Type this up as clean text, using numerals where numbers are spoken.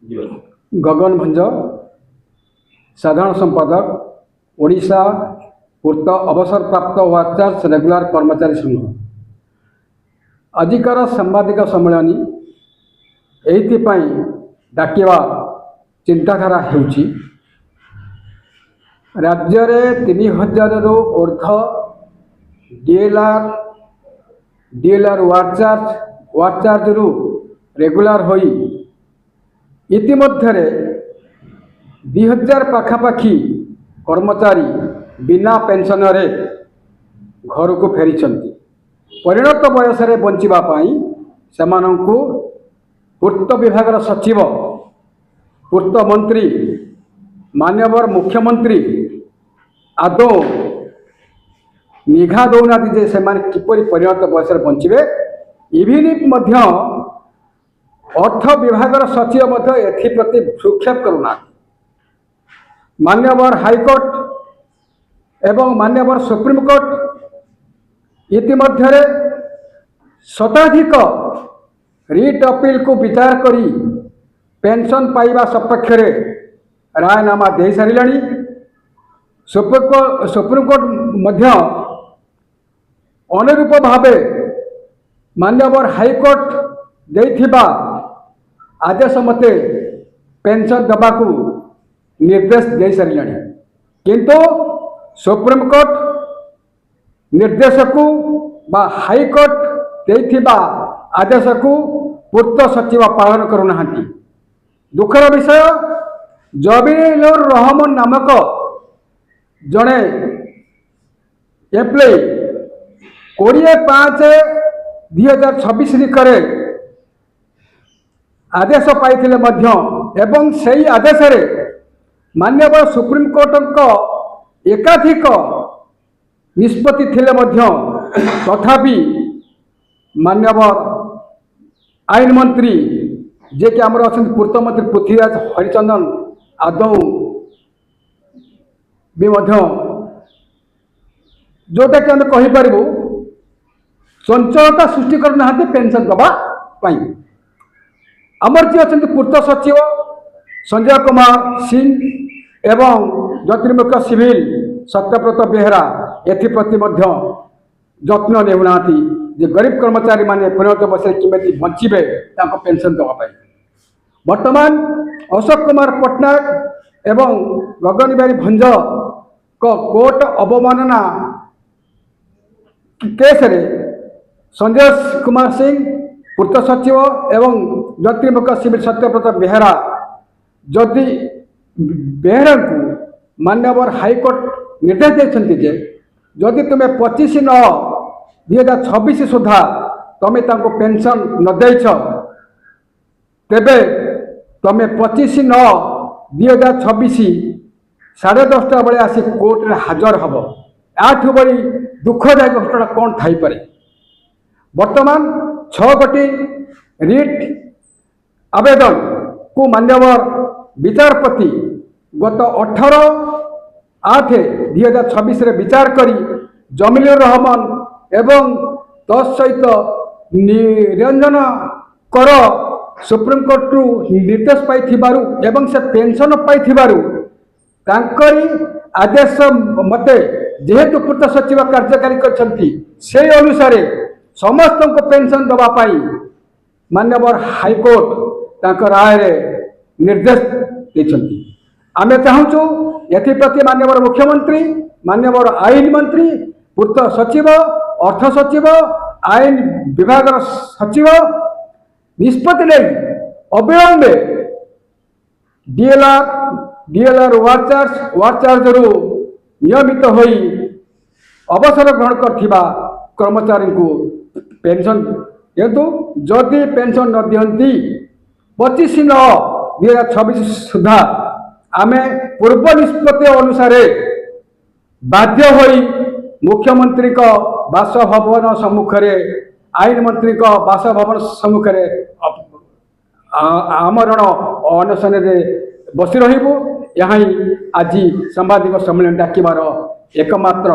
गगन भंज साधारण संपादक ओडिशा पूर्त अवसर प्राप्त वाचार्स रेगुलर कर्मचारी संघ आजिकार सांबादिक सम्मेलन एइथिपाई डाकिवा चिंताधारा हेउची राज्य में 3000 रु ऊर्ध डीएलआर वाचार्ज रु रेगुलर होई इतिमध्य 2000 पाखापाखी कर्मचारी बिना पेंशन रे घर को फेरी परिणत बयस बंचापी से पूर्त विभाग सचिव पूर्त मंत्री मान्यवर मुख्यमंत्री आदौ निघा दौना जे से किपरि परिणत बयस बंचे इवन अर्थ विभाग सचिव एप्रति भ्रूक्षेप करूना मान्यवर हाईकोर्ट एवं मान्यवर सुप्रीमकोर्ट इतिमध्य शताधिक रिट अपील को विचार करी पेंशन पाइबा सपक्ष रायनामा दे सारे सुप्रीमकोर्ट अनुरूप भावे मान्यवर हाईकोर्ट देथिबा आदेश मते पेंशन दबाकू निर्देश दे सारे किंतु सुप्रीमकोर्ट निर्देश को बा हाईकोर्ट देथिबा आदेश को पूर्त सचिव पालन करूना। दुखर विषय जबीलुर रहमान नामक जड़े एप्लॉय 20/5/2026 निकरे आदेश पाइथिले एवं सही आदेश रे मान्यवर सुप्रीमकोर्ट एकाधिक निष्पत्ति थिले तथापि मान्यवर आईन मंत्री जे कि आमर अच्छा पूर्त मंत्री पृथ्वीराज हरिचंदन आदौ भी जोटा कि आम कहीपर चंचलता सृष्टि करना पेंशन दवाई आमर जी अच्छा पूर्त सचिव संजय कुमार सिंह एवं ज्योतिर्मुख सिविल सत्यव्रत बेहरा एप्रति जत्न नेउना जे गरीब कर्मचारी माने परिणत बस केमी बचे पेंशन दवाई वर्तमान अशोक कुमार पट्टनायक एवं गगन बिहारी भंज को कोर्ट अवमानना केस रे संजय कुमार सिंह पूर्त सचिव एवं ज्योतिर्मुख सिविल सत्यव्रत बेहरा जदि बेहरा को मान्यवर हाईकोर्ट निर्देश देते जे जदि तुम्हें 25/9/2026 सुधा तमें पेंशन न देछ तेबे तमें 25/9/2026 10:30 बेले आसी कोर्ट रे हाजर हब। आठु बड़ी दुखदायक घटना कौन थाई पारे। वर्तमान 6 गोटी रिट आवेदन को मान्यवर विचारपति गत 18/8/2026 रे विचार करी जमीलुर रहमान एवं तत्सहित निरंजन कर सुप्रीमकोर्ट निर्देश पाई एवं से पेंशन पाई तांकरी आदेश मते जेहेतु पूर्त सचिव कार्यकारी करछंती से अनुसार समस्त को पेंशन दवा पाई मान्यवर हाईकोर्ट तांकर राय रे निर्देश देछंती। आमे चाहूँ एप्रति मान्यवर मुख्यमंत्री मान्यवर आईन मंत्री पूर्त सचिव अर्थ सचिव आईन विभाग सचिव निष्पत्ति नहीं अविलंबे डीएलआर वाचार्ज रु नियमित होई अवसर ग्रहण करथिबा कर्मचारी को पेंशन किंतु जदि पेंशन न दियंती 25/9/2026 सुधा आमे पूर्व निष्पत्ति अनुसार बाध्य होई मुख्यमंत्री को बासभवन सम्मुख आईन मंत्री को बासभवन सम्मुख आमरण अनशन बसी रही। यहाँ आज सांबादिक सम्मेलन डाकिबार एकमात्र